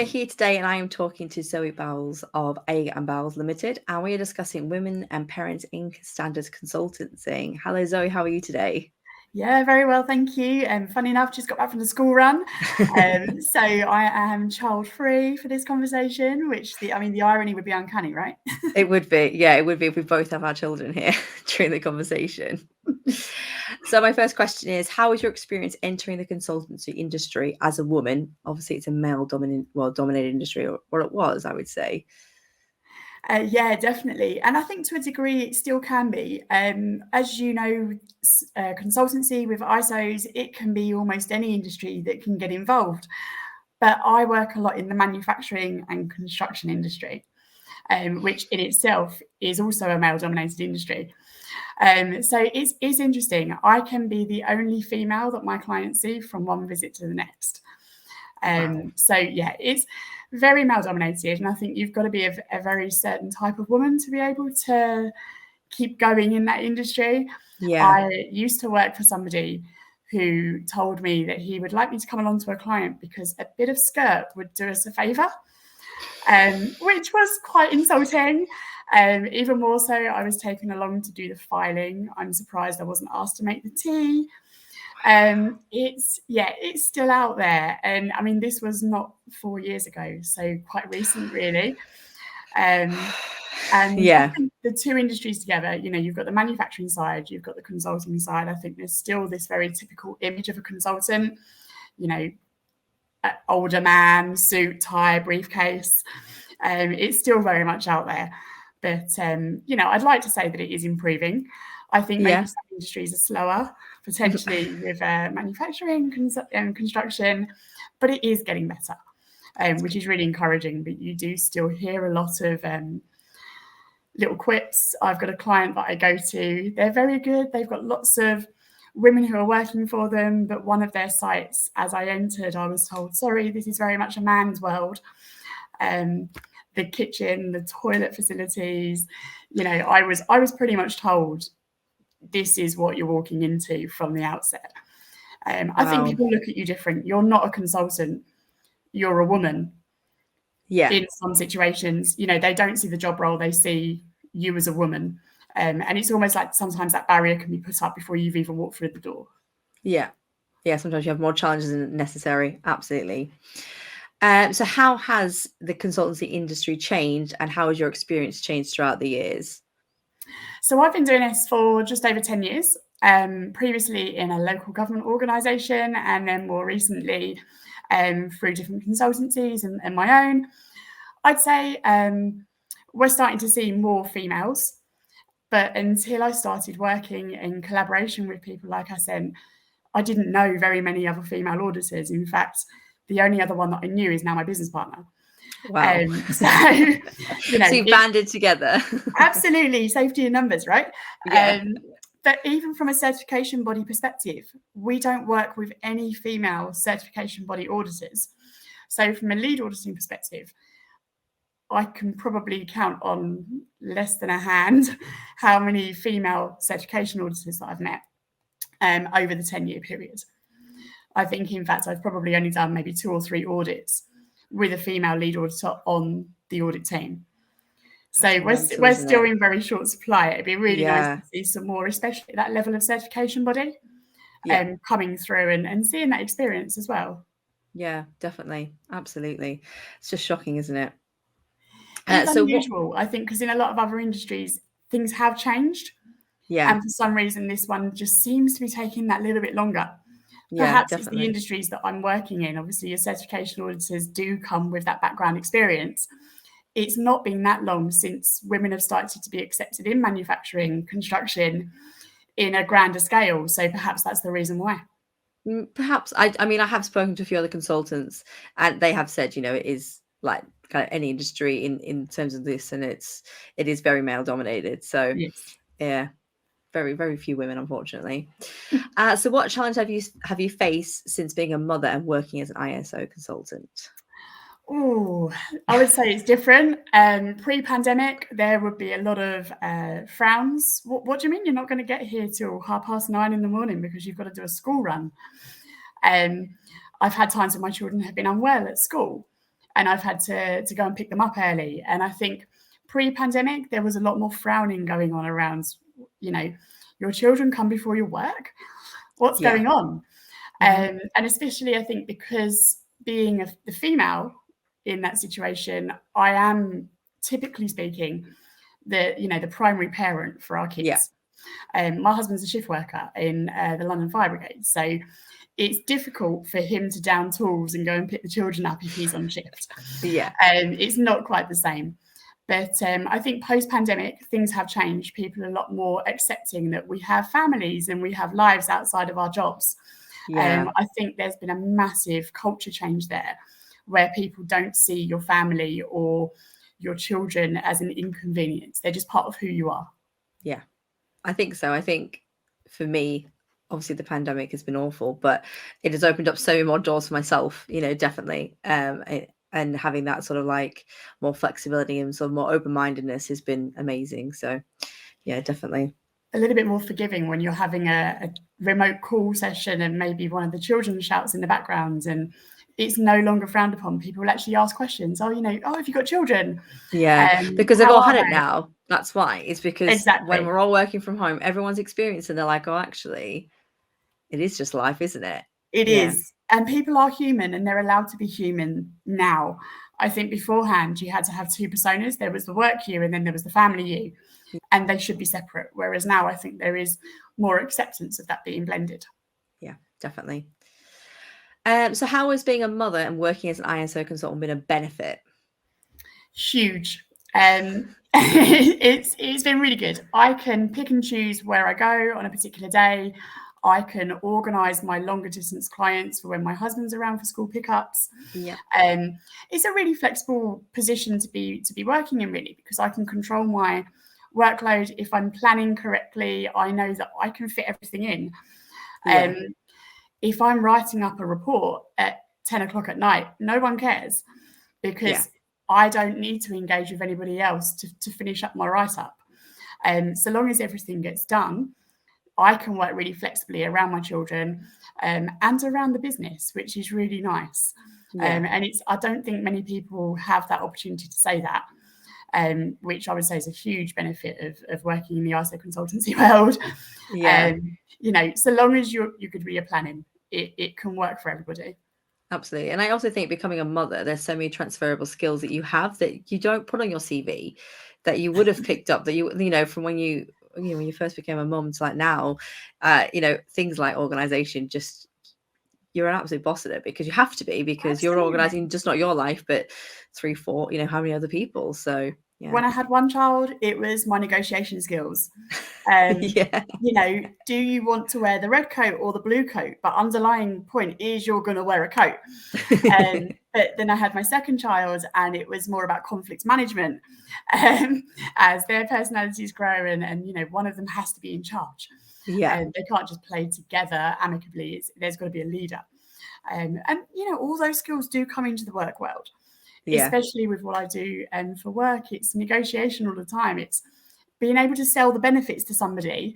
are here today and I am talking to Zoe Bowles of Agar and Bowles Limited, and we are discussing women and parenting standards consultancy. Hello Zoe, how are you today? Yeah, very well, thank you. Funny enough, just got back from the school run. So I am child-free for this conversation, which the irony would be uncanny, right? It would be, yeah, it would be if we both have our children here during the conversation. So my first question is, how was your experience entering the consultancy industry as a woman? Obviously, it's a dominated industry, or it was, I would say. Yeah, definitely. And I think to a degree it still can be. As you know, consultancy with ISOs, it can be almost any industry that can get involved. But I work a lot in the manufacturing and construction industry, which in itself is also a male-dominated industry. So it's interesting. I can be the only female that my clients see from one visit to the next. Wow. So yeah, it's very male dominated, and I think you've got to be a very certain type of woman to be able to keep going in that industry. Yeah. I used to work for somebody who told me that he would like me to come along to a client because a bit of skirt would do us a favour, which was quite insulting. Even more so, I was taken along to do the filing. I'm surprised I wasn't asked to make the tea. It's still out there, and I mean this was not 4 years ago, so quite recent really. And Yeah. the two industries together, you've got the manufacturing side, you've got the consulting side. I think there's still this very typical image of a consultant, older man, suit, tie, briefcase. It's still very much out there, but I'd like to say that it is improving. I think maybe some industries are slower, potentially with manufacturing and construction, but it is getting better, which is really encouraging. But you do still hear a lot of little quips. I've got a client that I go to. They're very good. They've got lots of women who are working for them, but one of their sites, as I entered, I was told, sorry, this is very much a man's world. The kitchen, the toilet facilities, I was pretty much told this is what you're walking into from the outset. I think people look at you different. You're not a consultant. You're a woman. Yeah. In some situations, they don't see the job role. They see you as a woman. And it's almost like sometimes that barrier can be put up before you've even walked through the door. Yeah. Yeah. Sometimes you have more challenges than necessary. Absolutely. So how has the consultancy industry changed, and how has your experience changed throughout the years? So I've been doing this for just over 10 years, previously in a local government organisation, and then more recently through different consultancies and my own. I'd say we're starting to see more females, but until I started working in collaboration with people like Assent, I didn't know very many other female auditors. In fact, the only other one that I knew is now my business partner. Wow. So you banded together. Absolutely. Safety in numbers, right? Yeah. But even from a certification body perspective, we don't work with any female certification body auditors. So from a lead auditing perspective, I can probably count on less than a hand how many female certification auditors that I've met over the 10-year period. I think, in fact, I've probably only done maybe 2 or 3 audits with a female lead auditor on the audit team. So we're still in very short supply. It'd be really nice to see some more, especially at that level of certification body, coming through and seeing that experience as well. Yeah, definitely. Absolutely. It's just shocking, isn't it? It's unusual, I think, because in a lot of other industries, things have changed. Yeah. And for some reason, this one just seems to be taking that little bit longer. Yeah, perhaps definitely. It's the industries that I'm working in. Obviously, your certification auditors do come with that background experience. It's not been that long since women have started to be accepted in manufacturing, construction, in a grander scale. So perhaps that's the reason why. Perhaps. I mean, I have spoken to a few other consultants, and they have said, it is like kind of any industry in terms of this, and it is very male dominated. So yes. Yeah. Very, very few women, unfortunately. So what challenge have you faced since being a mother and working as an ISO consultant? Oh, I would say it's different. Pre-pandemic, there would be a lot of frowns. What do you mean you're not going to get here till 9:30 in the morning because you've got to do a school run? I've had times when my children have been unwell at school. and I've had to go and pick them up early. And I think pre-pandemic, there was a lot more frowning going on around, your children come before your work. What's going on? And especially, I think, because being the female in that situation, I am, typically speaking, the primary parent for our kids. My husband's a shift worker in the London Fire Brigade, so it's difficult for him to down tools and go and pick the children up if he's on shift. It's not quite the same. But I think post-pandemic, things have changed. People are a lot more accepting that we have families and we have lives outside of our jobs. I think there's been a massive culture change there, where people don't see your family or your children as an inconvenience. They're just part of who you are. Yeah, I think so. I think for me, obviously the pandemic has been awful, but it has opened up so many more doors for myself, definitely. And having that sort of like more flexibility and sort of more open-mindedness has been amazing. So yeah, definitely. A little bit more forgiving when you're having a remote call session and maybe one of the children shouts in the background, and it's no longer frowned upon. People will actually ask questions. Have you got children? Because they've all had it now. That's why. It's because when we're all working from home, everyone's experiencing, they're like, oh, actually, it is just life, isn't it? It is. And people are human, and they're allowed to be human now. I think beforehand, you had to have two personas. There was the work you, and then there was the family you. And they should be separate. Whereas now I think there is more acceptance of that being blended. Yeah, definitely. So how has being a mother and working as an ISO consultant been a benefit? Huge. It's been really good. I can pick and choose where I go on a particular day. I can organise my longer distance clients for when my husband's around for school pickups. It's a really flexible position to be working in, really, because I can control my workload. If I'm planning correctly, I know that I can fit everything in. If I'm writing up a report at 10 o'clock at night, no one cares, because I don't need to engage with anybody else to finish up my write-up. So long as everything gets done, I can work really flexibly around my children and around the business, which is really nice. And I don't think many people have that opportunity to say that. Which I would say is a huge benefit of working in the ISO consultancy world. So long as you're good with your planning, it can work for everybody. Absolutely. And I also think becoming a mother, there's so many transferable skills that you have that you don't put on your CV that you would have picked up, that from when you first became a mum to like now, things like organization, just you're an absolute boss at it, because you have to be, because you're organizing just not your life, but 3, 4, how many other people. So when I had one child, it was my negotiation skills. Do you want to wear the red coat or the blue coat? But underlying point is you're going to wear a coat. But then I had my second child, and it was more about conflict management, as their personalities grow, and one of them has to be in charge. They can't just play together amicably. There's got to be a leader. And all those skills do come into the work world. Especially with what I do for work. It's negotiation all the time. It's being able to sell the benefits to somebody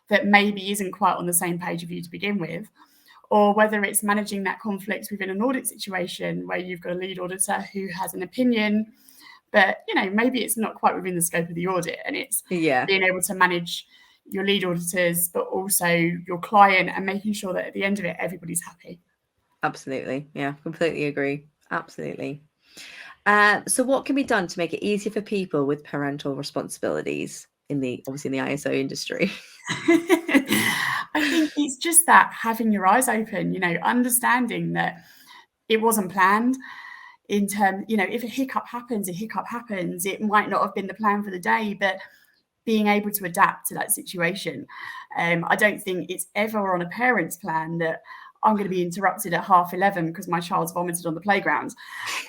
that maybe isn't quite on the same page of you to begin with, or whether it's managing that conflict within an audit situation where you've got a lead auditor who has an opinion, but maybe it's not quite within the scope of the audit, and it's being able to manage your lead auditors but also your client and making sure that at the end of it everybody's happy. Absolutely. Completely agree. Absolutely. So what can be done to make it easier for people with parental responsibilities in the ISO industry? I think it's just that having your eyes open, understanding that it wasn't planned. In terms, if a hiccup happens, it might not have been the plan for the day, but being able to adapt to that situation. I don't think it's ever on a parent's plan that I'm going to be interrupted at 11:30 because my child's vomited on the playground.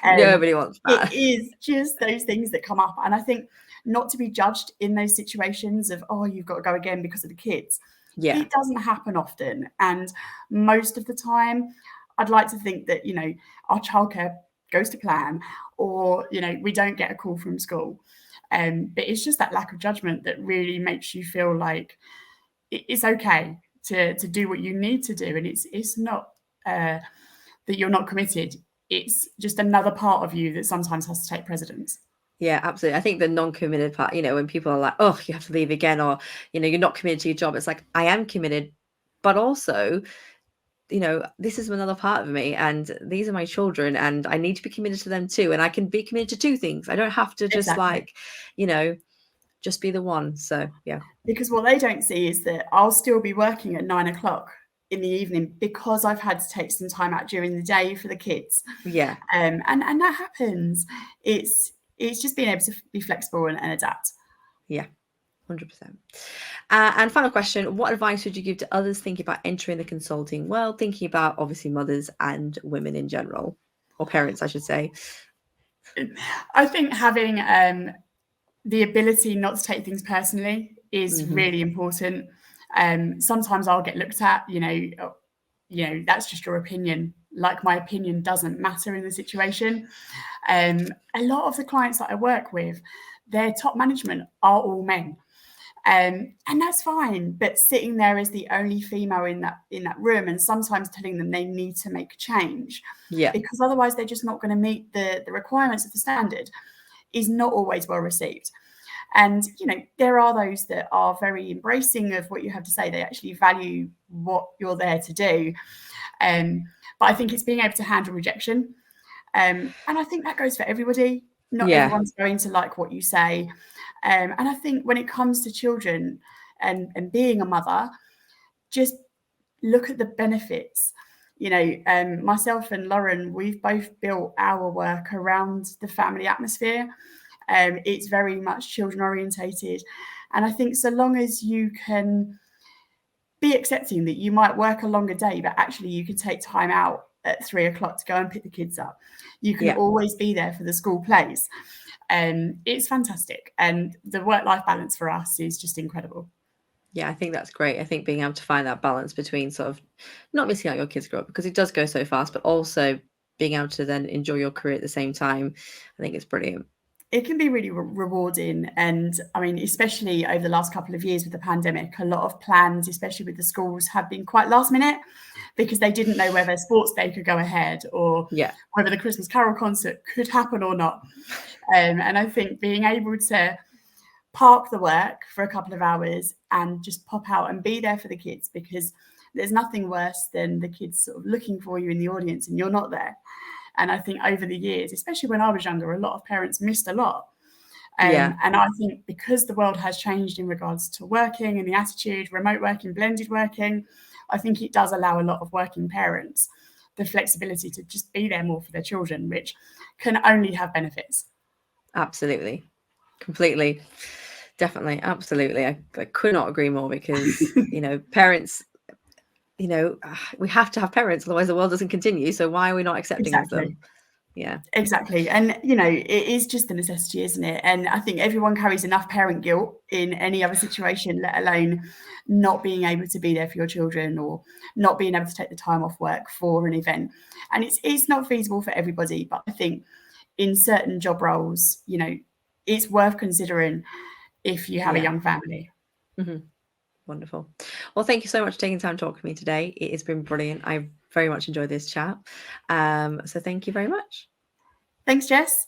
Nobody wants that. It is just those things that come up. And I think not to be judged in those situations of, you've got to go again because of the kids. It doesn't happen often. And most of the time, I'd like to think that, our childcare goes to plan, or, we don't get a call from school. But it's just that lack of judgment that really makes you feel like it's okay to do what you need to do, and it's not that you're not committed. it's just another part of you that sometimes has to take precedence. Yeah, absolutely. I think the non-committed part, when people are like, oh, you have to leave again, or, you're not committed to your job. It's like, I am committed, but also, this is another part of me, and these are my children, and I need to be committed to them too. And I can be committed to two things. I don't have to just just be the one. So, yeah. Because what they don't see is that I'll still be working at 9 o'clock in the evening because I've had to take some time out during the day for the kids. Yeah. And that happens. It's just being able to be flexible and adapt. Yeah, 100%. And final question, what advice would you give to others thinking about entering the consulting world, thinking about obviously mothers and women in general, or parents, I should say? I think having the ability not to take things personally is really important. Sometimes I'll get looked at, that's just your opinion. Like, my opinion doesn't matter in the situation. A lot of the clients that I work with, their top management are all men. And that's fine, but sitting there as the only female in that room, and sometimes telling them they need to make a change, because otherwise they're just not going to meet the requirements of the standard, is not always well received. And there are those that are very embracing of what you have to say. They actually value what you're there to do. But I think it's being able to handle rejection, and I think that goes for everybody. Not everyone's going to like what you say. And I think when it comes to children and being a mother, just look at the benefits. Myself and Lauren, we've both built our work around the family atmosphere. It's very much children orientated. And I think so long as you can be accepting that you might work a longer day, but actually you can take time out at 3 o'clock to go and pick the kids up. You can always be there for the school plays. It's fantastic. And the work-life balance for us is just incredible. Yeah, I think that's great. I think being able to find that balance between sort of not missing out your kids grow up, because it does go so fast, but also being able to then enjoy your career at the same time, I think it's brilliant. It can be really rewarding. And I mean, especially over the last couple of years with the pandemic, a lot of plans, especially with the schools, have been quite last minute because they didn't know whether sports day could go ahead or whether the Christmas Carol concert could happen or not. And I think being able to park the work for a couple of hours and just pop out and be there for the kids, because there's nothing worse than the kids sort of looking for you in the audience and you're not there. And I think over the years, especially when I was younger, a lot of parents missed a lot. And I think because the world has changed in regards to working and the attitude, remote working, blended working, I think it does allow a lot of working parents the flexibility to just be there more for their children, which can only have benefits. Absolutely. Completely. Definitely. Absolutely. I could not agree more, because, parents, we have to have parents, otherwise the world doesn't continue. So why are we not accepting of them? Yeah, exactly. And it is just a necessity, isn't it? And I think everyone carries enough parent guilt in any other situation, let alone not being able to be there for your children or not being able to take the time off work for an event. And it's not feasible for everybody, but I think in certain job roles, it's worth considering if you have a young family. Wonderful. Well, thank you so much for taking time to talk to me today. It has been brilliant. I very much enjoyed this chat. So thank you very much. Thanks, Jess.